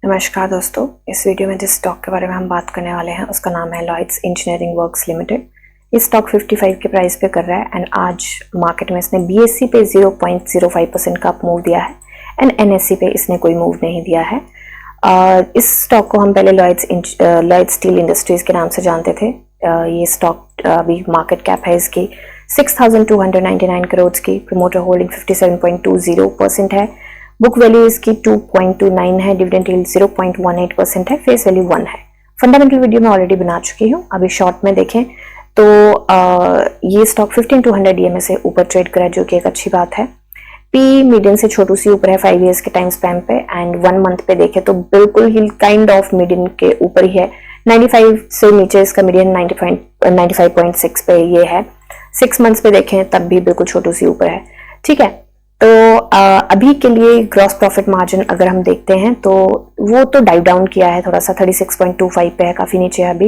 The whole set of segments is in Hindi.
नमस्कार दोस्तों, इस वीडियो में जिस स्टॉक के बारे में हम बात करने वाले हैं उसका नाम है लॉयड्स इंजीनियरिंग वर्क्स लिमिटेड। ये स्टॉक 55 के प्राइस पे कर रहा है एंड आज मार्केट में इसने बीएससी पे 0.05% का अप मूव दिया है एंड एनएससी पे इसने कोई मूव नहीं दिया है। इस स्टॉक को हम पहले लॉयड्स स्टील इंडस्ट्रीज के नाम से जानते थे। ये स्टॉक अभी मार्केट कैप है इसकी 6,299 करोड़ की, प्रमोटर होल्डिंग 57.20% है, बुक वैल्यू इसकी 2.29 है, डिविडेंड यील्ड 0.18% है, फेस वैल्यू 1 है। फंडामेंटल वीडियो में ऑलरेडी बना चुकी हूँ, अभी शॉर्ट में देखें तो ये स्टॉक 15,200 DMA से ऊपर ट्रेड करा है, जो कि एक अच्छी बात है। पी मीडियन से छोटू सी ऊपर है 5 years के टाइम स्पैन पे एंड 1 month पे देखें तो बिल्कुल ही काइंड ऑफ मीडियन के ऊपर ही है। 95 से नीचे इसका मीडियन 95.6 पे ये है। 6 months पे देखें तब भी बिल्कुल छोटू सी ऊपर है। ठीक है, तो अभी के लिए ग्रॉस प्रॉफिट मार्जिन अगर हम देखते हैं तो वो तो डाइव डाउन किया है थोड़ा सा, 36.25 पे है, काफ़ी नीचे है अभी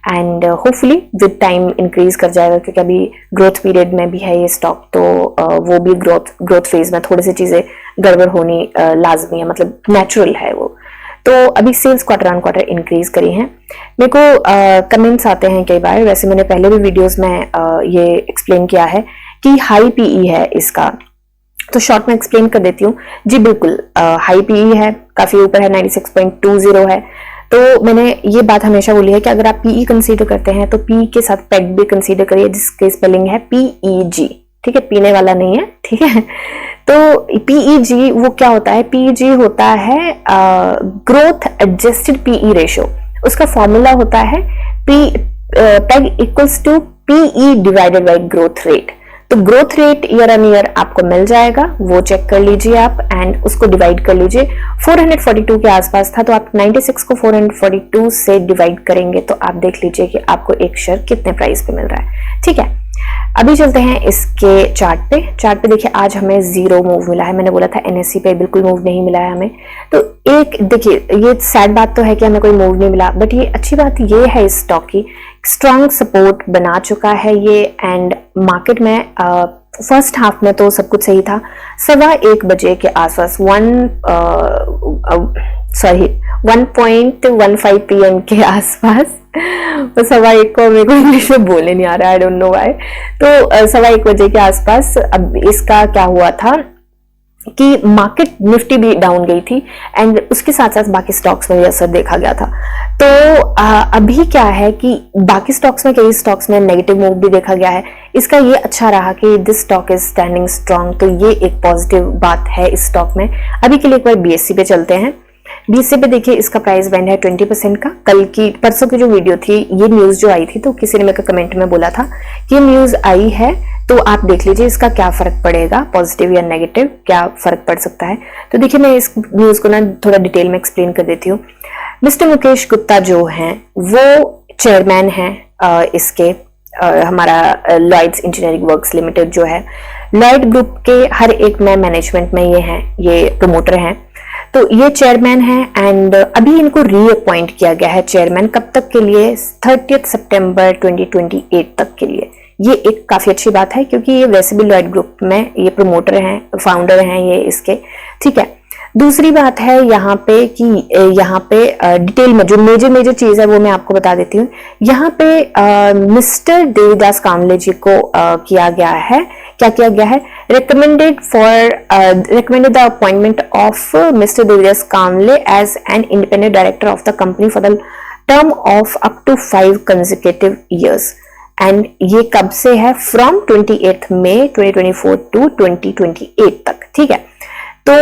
and hopefully with time increase कर जाएगा क्योंकि अभी ग्रोथ पीरियड में भी है ये स्टॉक, तो वो भी ग्रोथ फेज में थोड़ी सी चीज़ें गड़बड़ होनी लाजमी है, मतलब नेचुरल है वो। तो अभी sales quarter on quarter increase करी हैं। मेरे को कमेंट्स आते हैं कई बार, वैसे मैंने पहले भी वीडियोस में ये एक्सप्लेन किया है कि हाई पीई है इसका, तो शॉर्ट में एक्सप्लेन कर देती हूँ। जी बिल्कुल हाई पीई है, काफी ऊपर है, 96.20 है। तो मैंने ये बात हमेशा बोली है कि अगर आप पीई कंसीडर करते हैं तो पी के साथ पेग भी कंसीडर करिए, जिसकी स्पेलिंग है PEG। ठीक है, पीने वाला नहीं है, ठीक है। तो PEG वो क्या होता है? PEG होता है ग्रोथ एडजस्टेड पीई रेशियो। उसका फॉर्मूला होता है PEG equals to PE divided by growth rate. तो growth rate year on year आपको मिल जाएगा, वो चेक कर लीजिए आप एंड उसको डिवाइड कर लीजिए। 442 के आसपास था, तो आप 96 को 442 से डिवाइड करेंगे तो आप देख लीजिए कि आपको एक शेयर कितने प्राइस पे मिल रहा है। ठीक है, अभी चलते हैं इसके चार्ट पे देखिए आज हमें 0 मूव मिला है। मैंने बोला था एनएससी पे बिल्कुल मूव नहीं मिला है हमें, तो एक देखिए ये सैड बात तो है कि हमें कोई मूव नहीं मिला, बट ये अच्छी बात ये है इस स्टॉक की, स्ट्रॉन्ग सपोर्ट बना चुका है ये एंड मार्केट में फर्स्ट हाफ में तो सब कुछ सही था। 1:15 बजे के आसपास 1.15 PM के आसपास, तो 1:15 को मेरे को इंग्लिश में बोलने नहीं आ रहा, आई डोंट नो व्हाई। तो 1:15 बजे के आसपास अब इसका क्या हुआ था कि मार्केट निफ्टी भी डाउन गई थी एंड उसके साथ साथ बाकी स्टॉक्स में भी असर देखा गया था। तो अभी क्या है कि बाकी स्टॉक्स में, कई स्टॉक्स में नेगेटिव मूव भी देखा गया है। इसका ये अच्छा रहा कि this stock is standing strong, तो ये एक पॉजिटिव बात है इस स्टॉक में। अभी के लिए एक बार बीएससी पे चलते हैं। बीएससी पे देखिए इसका प्राइस बैंड है 20% का। परसों की जो वीडियो थी, ये न्यूज जो आई थी, तो किसी ने मेरे को कमेंट में बोला था कि न्यूज आई है तो आप देख लीजिए इसका क्या फर्क पड़ेगा, पॉजिटिव या नेगेटिव, क्या फर्क पड़ सकता है। तो देखिए मैं इस न्यूज को ना थोड़ा डिटेल में एक्सप्लेन कर देती हूँ। मिस्टर मुकेश गुप्ता जो हैं वो चेयरमैन हैं इसके हमारा लॉयड्स इंजीनियरिंग वर्क्स लिमिटेड जो है, लॉयड ग्रुप के हर एक में मैनेजमेंट में ये हैं, ये प्रमोटर हैं, तो ये चेयरमैन है एंड अभी इनको रीअपॉइंट किया गया है चेयरमैन। कब तक के लिए? 30 सितंबर 2028 तक के लिए। ये एक काफी अच्छी बात है क्योंकि ये वैसे भी लॉयड ग्रुप में ये प्रमोटर हैं, फाउंडर हैं ये इसके। ठीक है, दूसरी बात है यहाँ पे कि यहाँ पे डिटेल में जो मेजर चीज है वो मैं आपको बता देती हूँ। यहाँ पे मिस्टर देवीदास कामले जी को किया गया है, क्या किया गया है? recommended the appointment of mister Devidas Kamle as an independent director of the company for the term of up to 5 consecutive years and ये कब से है? फ्रॉम 28 मई 2024 टू 2028 तक। ठीक है, तो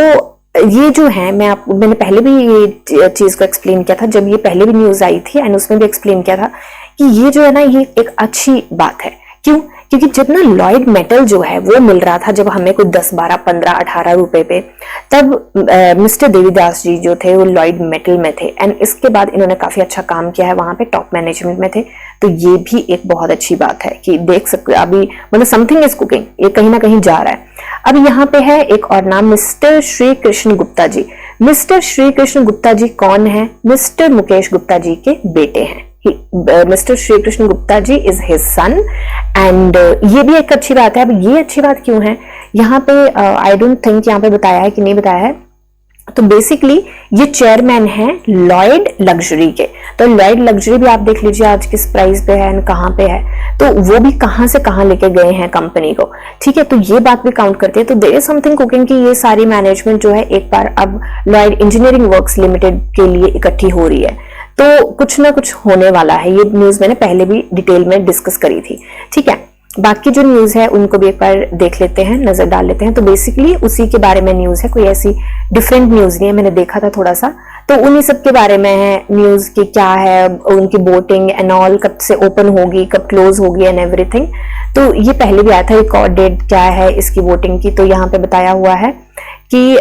ये जो है मैंने पहले भी ये चीज को एक्सप्लेन किया था, जब ये पहले भी न्यूज आई थी एंड उसमें भी एक्सप्लेन किया था कि ये जो है ना ये एक अच्छी बात है। क्यों? क्योंकि जब ना लॉयड मेटल जो है वो मिल रहा था, जब हमें कोई 10, 12, 15, 18 रुपए पे, तब मिस्टर देवीदास जी जो थे वो लॉयड मेटल में थे एंड इसके बाद इन्होंने काफी अच्छा काम किया है, वहां पे टॉप मैनेजमेंट में थे। तो ये भी एक बहुत अच्छी बात है कि देख सकते अभी, मतलब समथिंग इज कुकिंग, ये कहीं ना कहीं जा रहा है। अब यहाँ पे है एक और नाम, मिस्टर श्री कृष्ण गुप्ता जी। मिस्टर श्री कृष्ण गुप्ता जी कौन है? मिस्टर मुकेश गुप्ता जी के बेटे हैं। Mister Shri Krishna Gupta ji is his son and ये भी एक अच्छी बात है। अब ये अच्छी बात क्यों है? यहाँ पे आई डोंट थिंक यहाँ पे बताया है कि नहीं बताया है, तो बेसिकली ये चेयरमैन है लॉयड लग्जरी के। तो लॉयड लग्जरी भी आप देख लीजिए आज किस प्राइस पे है एंड कहाँ पे है, तो वो भी कहाँ से कहाँ लेके गए हैं कंपनी को, ठीक है। तो ये बात भी काउंट करती है। तो देयर इज समथिंग कुकिंग की ये सारी मैनेजमेंट जो है एक बार अब लॉयड इंजीनियरिंग वर्क्स लिमिटेड के लिए इकट्ठी हो रही है। तो कुछ ना कुछ होने वाला है, ये न्यूज मैंने पहले भी डिटेल में डिस्कस करी थी, ठीक है। बाकी जो न्यूज है उनको भी एक बार देख लेते हैं, नजर डाल लेते हैं। तो बेसिकली उसी के बारे में न्यूज है, कोई ऐसी डिफरेंट न्यूज नहीं है। मैंने देखा था थोड़ा सा, तो उन्हीं सब के बारे में है न्यूज की, क्या है उनकी वोटिंग एंड ऑल, कब से ओपन होगी, कब क्लोज होगी एंड एवरीथिंग। तो ये पहले भी आया था, रिकॉर्ड डेट क्या है इसकी वोटिंग की, तो यहाँ पे बताया हुआ है कि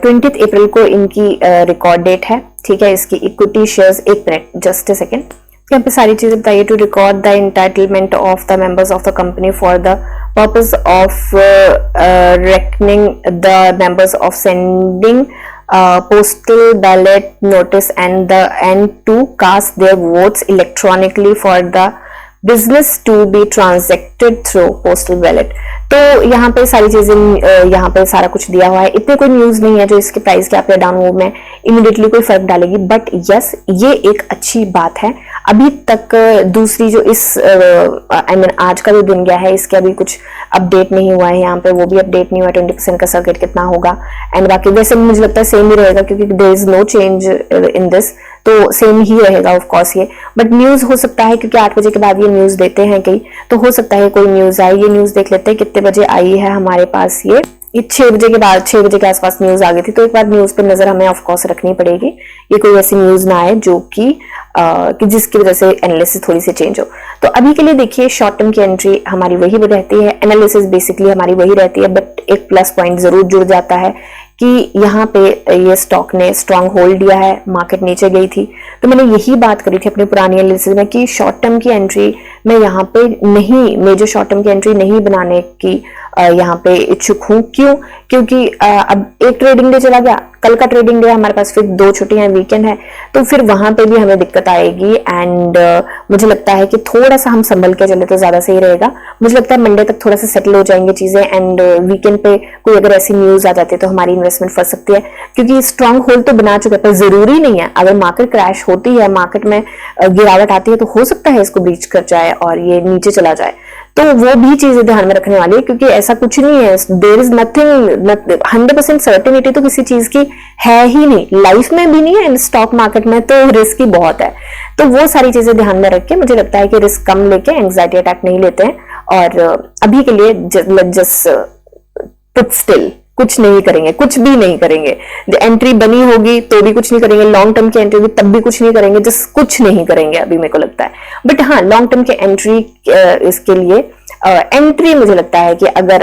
20 अप्रैल को इनकी रिकॉर्ड डेट है, ठीक है। इसकी इक्विटी शेयर्स, एक मिनट जस्ट ए सेकेंड, यहाँ पे सारी चीजें बताइए। To record the entitlement of the members of the company for the purpose of reckoning the members of sending postal ballot notice and to cast their votes electronically for the business to be transacted through postal ballot। तो यहाँ पे सारी चीजें, यहाँ पे सारा कुछ दिया हुआ है। इतने कोई न्यूज नहीं है जो इसके प्राइस के अप या डाउन में इमीडिएटली कोई फर्क डालेगी, बट यस ये एक अच्छी बात है। अभी तक दूसरी जो इस आई मीन आज का जो दिन गया है इसके अभी कुछ अपडेट नहीं हुआ है, यहाँ पे वो भी अपडेट नहीं हुआ 20% का सर्किट कितना होगा एंड बाकी वैसे मुझे लगता है सेम ही रहेगा क्योंकि there is no change in this, तो सेम ही रहेगा ऑफ कोर्स ये। बट न्यूज हो सकता है क्योंकि 8 बजे के बाद ये न्यूज देते हैं कई, तो हो सकता है कोई न्यूज आए। ये न्यूज देख लेते हैं कितने बजे आई है हमारे पास। ये 6 बजे के बाद, 6 बजे के आसपास न्यूज आ गई थी, तो एक बार न्यूज पे नजर हमें ऑफ कोर्स रखनी पड़ेगी। ये कोई ऐसी न्यूज ना आए जो कि जिसकी वजह से एनालिसिस थोड़ी सी चेंज हो। तो अभी के लिए देखिए शॉर्ट टर्म की एंट्री हमारी वही रहती है, एनालिसिस बेसिकली हमारी वही रहती है, बट एक प्लस पॉइंट जरूर जुड़ जाता है कि यहाँ पे ये स्टॉक ने स्ट्रांग होल्ड दिया है, मार्केट नीचे गई थी। तो मैंने यही बात करी थी अपनी पुरानी एनालिसिस में कि शॉर्ट टर्म की एंट्री मैं यहाँ पे नहीं, मेजर शॉर्ट टर्म की एंट्री नहीं बनाने की यहाँ पे इच्छुक हूँ। क्यों? क्योंकि अब एक ट्रेडिंग डे चला गया, कल का ट्रेडिंग डे हमारे पास, फिर 2 छुट्टियां, वीकेंड है, तो फिर वहां पे भी हमें दिक्कत आएगी एंड मुझे लगता है कि थोड़ा सा हम संभल के चले तो ज्यादा सही रहेगा। मुझे लगता है मंडे तक थोड़ा सा सेटल हो जाएंगे चीजें एंड वीकेंड पे कोई अगर ऐसी न्यूज आ जाती है तो हमारी इन्वेस्टमेंट फंस सकती है, क्योंकि स्ट्रांग होल्ड तो बना चुका है। पर जरूरी नहीं है, अगर मार्केट क्रैश होती है, मार्केट में गिरावट आती है, तो हो सकता है इसको ब्रीच कर जाए और ये नीचे चला जाए। तो वो भी चीजें ध्यान में रखने वाली है, क्योंकि ऐसा कुछ नहीं है, देयर इज नथिंग 100% सर्टेनिटी तो किसी चीज की है ही नहीं, लाइफ में भी नहीं है एंड स्टॉक मार्केट में तो रिस्क ही बहुत है। तो वो सारी चीजें ध्यान में रख के मुझे लगता है कि रिस्क कम लेके एंग्जाइटी अटैक नहीं लेते हैं, और अभी के लिए जस्ट पुट स्टिल, कुछ नहीं करेंगे, कुछ भी नहीं करेंगे। एंट्री बनी होगी तो भी कुछ नहीं करेंगे, लॉन्ग टर्म की एंट्री होगी तब भी कुछ नहीं करेंगे, जस्ट कुछ नहीं करेंगे अभी मेरे को लगता है। बट हाँ, लॉन्ग टर्म की एंट्री इसके लिए एंट्री मुझे लगता है कि अगर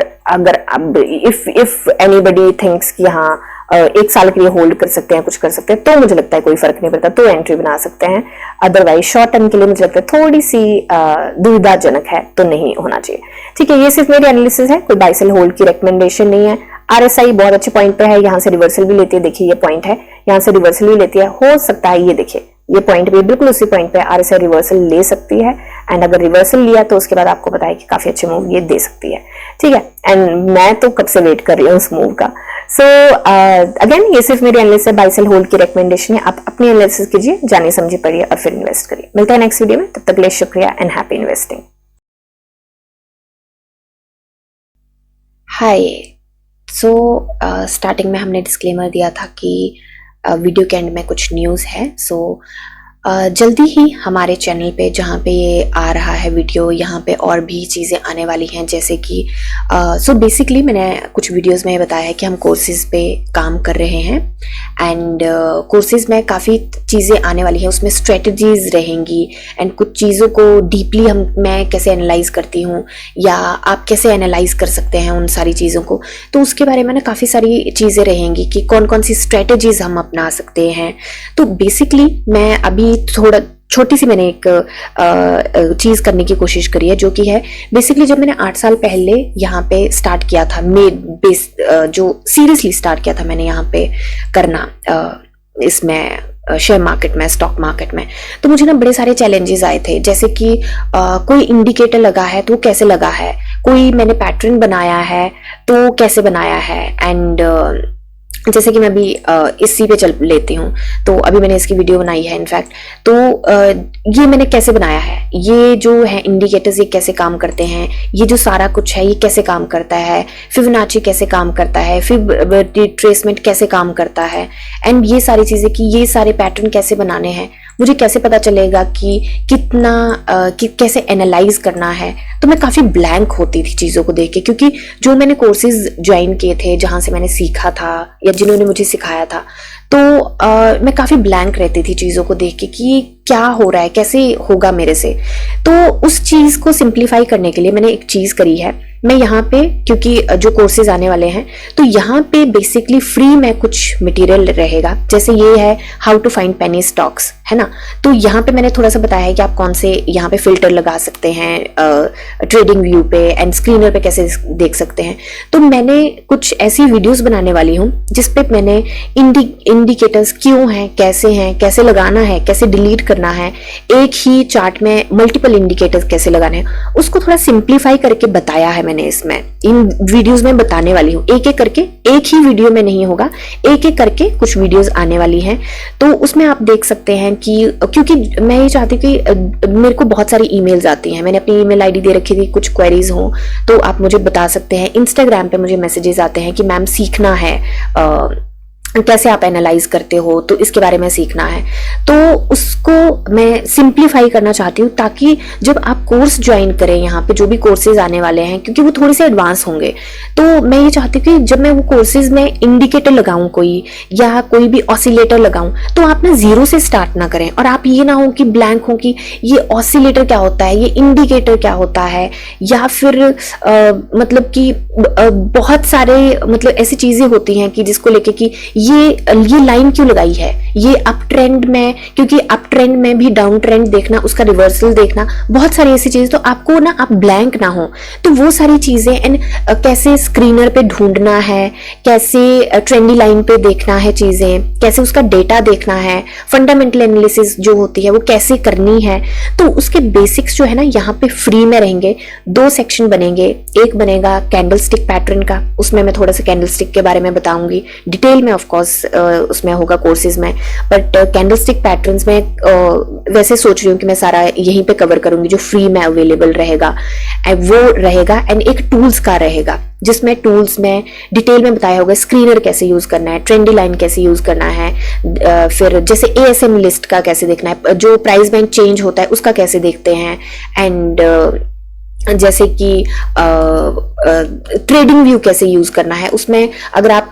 अब इफ एनीबडी थिंक्स कि हाँ 1 साल के लिए होल्ड कर सकते हैं, कुछ कर सकते हैं, तो मुझे लगता है कोई फर्क नहीं पड़ता, तो एंट्री बना सकते हैं। अदरवाइज शॉर्ट टर्म के लिए मुझे लगता है थोड़ी सी दुविधाजनक है, तो नहीं होना चाहिए। ठीक है, ये सिर्फ मेरी एनालिसिस है, कोई बाय सेल होल्ड की रिकमेंडेशन नहीं है। RSI बहुत अच्छे पॉइंट पे है, यहाँ से रिवर्सल भी लेती है, देखिए ये पॉइंट है, यहाँ से रिवर्सल भी लेती है, हो सकता है ये देखिए ये पॉइंट भी बिल्कुल उसी पॉइंट पे RSI रिवर्सल ले सकती है एंड अगर रिवर्सल लिया तो उसके बाद आपको पता है कि काफी अच्छे मूव ये दे सकती है। ठीक है, एंड मैं तो कब से वेट कर रही हूँ उस मूव का। सो अगेन ये सिर्फ मेरी एनालिसिस है, बाय सेल होल्ड की रिकमेंडेशन है। आप अपनी एनालिसिस कीजिए, जानिए समझिए पढ़िए और फिर इन्वेस्ट करिए। मिलता है नेक्स्ट वीडियो में, तब तक के लिए शुक्रिया and happy investing. Hi, so starting में हमने डिस्क्लेमर दिया था कि वीडियो के एंड में कुछ न्यूज़ है। सो जल्दी ही हमारे चैनल पे जहाँ पे ये आ रहा है वीडियो, यहाँ पे और भी चीज़ें आने वाली हैं, जैसे कि सो बेसिकली मैंने कुछ वीडियोस में बताया है कि हम कोर्सेज पे काम कर रहे हैं एंड कोर्सेज में काफ़ी चीज़ें आने वाली हैं, उसमें स्ट्रेटजीज रहेंगी एंड कुछ चीज़ों को डीपली मैं कैसे एनालाइज करती हूँ या आप कैसे एनालाइज कर सकते हैं उन सारी चीज़ों को, तो उसके बारे में ना काफ़ी सारी चीज़ें रहेंगी कि कौन कौन सी स्ट्रेटजीज हम अपना सकते हैं। तो बेसिकली मैं अभी थोड़ा छोटी सी मैंने एक चीज करने की कोशिश करी है, जो कि है बेसिकली जब मैंने 8 साल पहले यहाँ पे स्टार्ट किया था, जो सीरियसली स्टार्ट किया था मैंने यहाँ पे करना इसमें शेयर मार्केट में, स्टॉक मार्केट में, तो मुझे ना बड़े सारे चैलेंजेस आए थे। जैसे कि कोई इंडिकेटर लगा है तो कैसे लगा है, कोई मैंने पैटर्न बनाया है तो कैसे बनाया है, एंड जैसे कि मैं अभी इसी पे चल लेती हूँ, तो अभी मैंने इसकी वीडियो बनाई है इनफैक्ट। तो ये मैंने कैसे बनाया है, ये जो है इंडिकेटर्स ये कैसे काम करते हैं, ये जो सारा कुछ है ये कैसे काम करता है, फिबोनाची कैसे काम करता है, फिर ट्रेसमेंट कैसे काम करता है, एंड ये सारी चीज़ें कि ये सारे पैटर्न कैसे बनाने हैं, मुझे कैसे पता चलेगा कि कितना कैसे एनालाइज करना है। तो मैं काफ़ी ब्लैंक होती थी चीज़ों को देख के, क्योंकि जो मैंने कोर्सेज ज्वाइन किए थे जहाँ से मैंने सीखा था या जिन्होंने मुझे सिखाया था, तो मैं काफ़ी ब्लैंक रहती थी चीज़ों को देख के कि क्या हो रहा है, कैसे होगा मेरे से। तो उस चीज़ को सिंप्लीफाई करने के लिए मैंने एक चीज़ करी है। मैं यहाँ पे, क्योंकि जो कोर्सेज आने वाले हैं, तो यहाँ पे बेसिकली फ्री में कुछ मटेरियल रहेगा। जैसे ये है how to find penny stocks, है ना। तो यहाँ पे मैंने थोड़ा सा बताया है कि आप कौन से यहाँ पे फिल्टर लगा सकते हैं ट्रेडिंग व्यू पे एंड स्क्रीनर पे कैसे देख सकते हैं। तो मैंने कुछ ऐसी वीडियोस बनाने वाली हूँ जिसपे मैंने इंडिकेटर्स क्यों हैं, कैसे लगाना है, कैसे डिलीट करना है, एक ही चार्ट में मल्टीपल इंडिकेटर्स कैसे लगाने हैं, उसको थोड़ा सिंप्लीफाई करके बताया है मैंने इसमें। इन वीडियोस में बताने वाली हूँ एक एक करके, एक ही वीडियो में नहीं होगा, एक एक करके कुछ वीडियोस आने वाली हैं। तो उसमें आप देख सकते हैं कि क्योंकि मैं ये चाहती हूँ कि मेरे को बहुत सारी ईमेल्स आती हैं, मैंने अपनी ईमेल आईडी दे रखी थी, कुछ क्वेरीज हो तो आप मुझे बता सकते हैं। इंस्टाग्राम पे मुझे मैसेजेस आते हैं कि मैम सीखना है, कैसे आप एनालाइज करते हो, तो इसके बारे में सीखना है। तो उसको मैं सिंप्लीफाई करना चाहती हूँ ताकि जब आप कोर्स ज्वाइन करें, यहाँ पे जो भी कोर्सेज आने वाले हैं, क्योंकि वो थोड़े से एडवांस होंगे, तो मैं ये चाहती हूँ कि जब मैं वो कोर्सेज में इंडिकेटर लगाऊं कोई, या कोई भी ऑसिलेटर लगाऊं, तो आप ना जीरो से स्टार्ट ना करें और आप ये ना हो कि ब्लैंक हो कि ये ऑसिलेटर क्या होता है, ये इंडिकेटर क्या होता है, या फिर मतलब कि बहुत सारे मतलब ऐसी चीजें होती हैं कि जिसको लेके कि ये लाइन क्यों लगाई है, ये अप ट्रेंड में, क्योंकि अप ट्रेंड में भी डाउन ट्रेंड देखना, उसका रिवर्सल देखना, बहुत सारी ऐसी चीजें। तो आपको ना आप ब्लैंक ना हो, तो वो सारी चीजें एंड कैसे स्क्रीनर पे ढूंढना है, कैसे ट्रेंडी लाइन पे देखना है चीजें, कैसे उसका डेटा देखना है, फंडामेंटल एनालिसिस जो होती है वो कैसे करनी है, तो उसके बेसिक्स जो है ना यहाँ पे फ्री में रहेंगे। 2 सेक्शन बनेंगे, एक बनेगा कैंडलस्टिक पैटर्न का, उसमें मैं थोड़ा सा कैंडलस्टिक के बारे में बताऊंगी, डिटेल में ऑफ कोर्स उसमें होगा कोर्सेज में, बट कैंडलस्टिक पैटर्न्स में वैसे सोच रही हूँ कि मैं सारा यहीं पे कवर करूंगी जो फ्री में अवेलेबल रहेगा वो रहेगा। एंड एक टूल्स का रहेगा जिसमें टूल्स में डिटेल में बताया होगा स्क्रीनर कैसे यूज करना है, ट्रेंडी लाइन कैसे यूज करना है, फिर जैसे ASM लिस्ट का कैसे देखना है, जो प्राइस बैंड चेंज होता है उसका कैसे देखते हैं, एंड जैसे कि ट्रेडिंग व्यू कैसे यूज करना है। उसमें अगर आप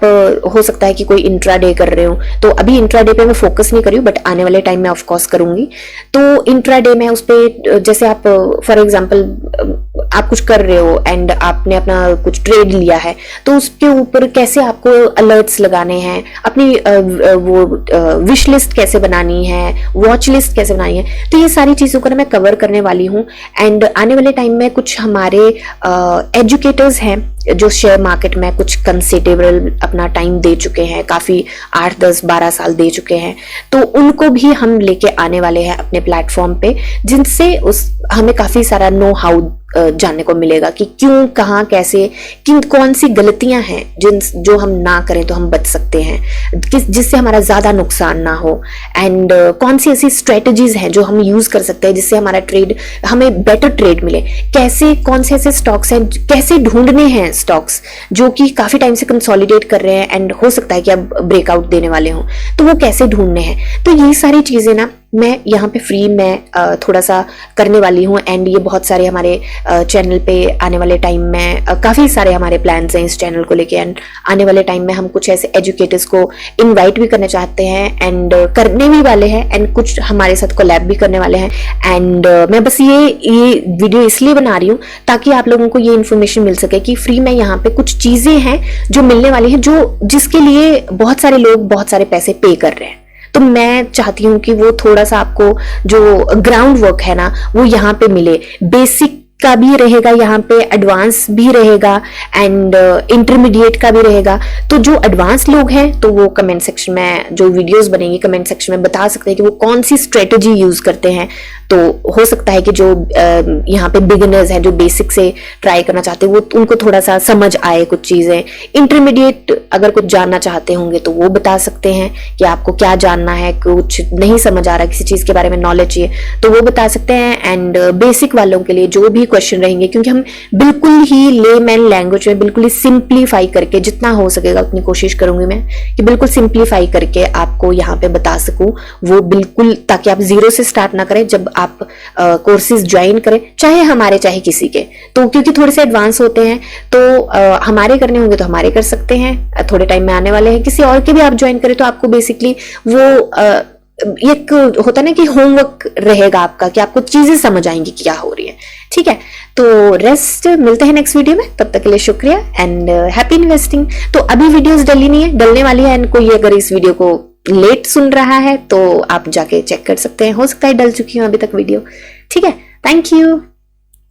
हो सकता है कि कोई इंट्राडे कर रहे हो, तो अभी इंट्राडे पे मैं फोकस नहीं कर रही हूँ, बट आने वाले टाइम में ऑफ कोर्स करूंगी। तो इंट्राडे में उस पे जैसे आप फॉर एग्जांपल आप कुछ कर रहे हो एंड आपने अपना कुछ ट्रेड लिया है, तो उसके ऊपर कैसे आपको अलर्ट्स लगाने हैं, अपनी वो विश लिस्ट कैसे बनानी है, वॉच लिस्ट कैसे बनानी है, तो ये सारी चीजों को ना मैं कवर करने वाली हूँ। एंड आने वाले टाइम में कुछ हमारे एजुकेटर्स हैं जो शेयर मार्केट में कुछ कंसिडरेबल अपना टाइम दे चुके हैं, काफी 8, 10, 12 साल दे चुके हैं, तो उनको भी हम लेके आने वाले हैं अपने प्लेटफॉर्म पे, जिनसे हमें काफी सारा नो हाउ जानने को मिलेगा कि क्यों, कहाँ, कैसे, कौन सी गलतियां हैं जो हम ना करें तो हम बच सकते हैं, जिससे हमारा ज्यादा नुकसान ना हो, एंड कौन सी ऐसी स्ट्रेटजीज हैं जो हम यूज कर सकते हैं जिससे हमारा ट्रेड, हमें बेटर ट्रेड मिले, कैसे, कौन से ऐसे स्टॉक्स हैं, कैसे ढूंढने हैं स्टॉक्स जो कि काफी टाइम से कंसोलिडेट कर रहे हैं एंड हो सकता है कि अब ब्रेकआउट देने वाले हों, तो वो कैसे ढूंढने हैं। तो ये सारी चीजें ना मैं यहाँ पे फ्री में थोड़ा सा करने वाली हूँ। एंड ये बहुत सारे हमारे चैनल पे आने वाले टाइम में काफ़ी सारे हमारे प्लान्स हैं इस चैनल को लेके, एंड आने वाले टाइम में हम कुछ ऐसे एजुकेटर्स को इनवाइट भी करना चाहते हैं एंड करने भी वाले हैं, एंड कुछ हमारे साथ कोलैब भी करने वाले हैं। एंड मैं बस ये वीडियो इसलिए बना रही हूँ ताकि आप लोगों को ये इन्फॉर्मेशन मिल सके कि फ्री में यहाँ पे कुछ चीज़ें हैं जो मिलने वाली हैं, जो जिसके लिए बहुत सारे लोग बहुत सारे पैसे पे कर रहे हैं। तो मैं चाहती हूँ कि वो थोड़ा सा आपको जो ग्राउंड वर्क है ना वो यहाँ पे मिले, बेसिक का भी रहेगा यहाँ पे, एडवांस भी रहेगा एंड इंटरमीडिएट का भी रहेगा। तो जो एडवांस लोग हैं तो वो कमेंट सेक्शन में जो वीडियोस बनेंगी कमेंट सेक्शन में बता सकते हैं कि वो कौन सी स्ट्रेटजी यूज करते हैं तो हो सकता है कि जो यहाँ पे बिगिनर्स हैं, जो बेसिक से ट्राई करना चाहते हैं, वो उनको थोड़ा सा समझ आए कुछ चीजें। इंटरमीडिएट अगर कुछ जानना चाहते होंगे तो वो बता सकते हैं कि आपको क्या जानना है, कुछ नहीं समझ आ रहा, किसी चीज के बारे में नॉलेज चाहिए तो वो बता सकते हैं। एंड बेसिक वालों के लिए जो भी क्वेश्चन रहेंगे, क्योंकि हम बिल्कुल ही लेमैन लैंग्वेज में बिल्कुल ही सिंप्लीफाई करके, जितना हो सकेगा उतनी कोशिश करूंगी मैं कि बिल्कुल सिंप्लीफाई करके आपको यहाँ पे बता सकूं, वो बिल्कुल, ताकि आप जीरो से स्टार्ट ना करें जब आप कोर्सेज ज्वाइन करें, चाहे हमारे चाहे किसी के। तो क्योंकि थोड़े से एडवांस होते हैं तो हमारे करने होंगे तो हमारे कर सकते हैं, थोड़े टाइम में आने वाले हैं। किसी और के भी आप ज्वाइन करें तो आपको बेसिकली वो एक होता ना कि होमवर्क रहेगा आपका, कि आपको चीजें समझ आएंगी क्या हो रही है। ठीक है, तो रेस्ट मिलते हैं नेक्स्ट वीडियो में, तब तक के लिए शुक्रिया एंड हैप्पी इन्वेस्टिंग। तो अभी वीडियोस डली नहीं है, डलने वाली है, एंड कोई अगर इस वीडियो को लेट सुन रहा है तो आप जाके चेक कर सकते हैं, हो सकता है डल चुकी हूं अभी तक वीडियो। ठीक है, थैंक यू।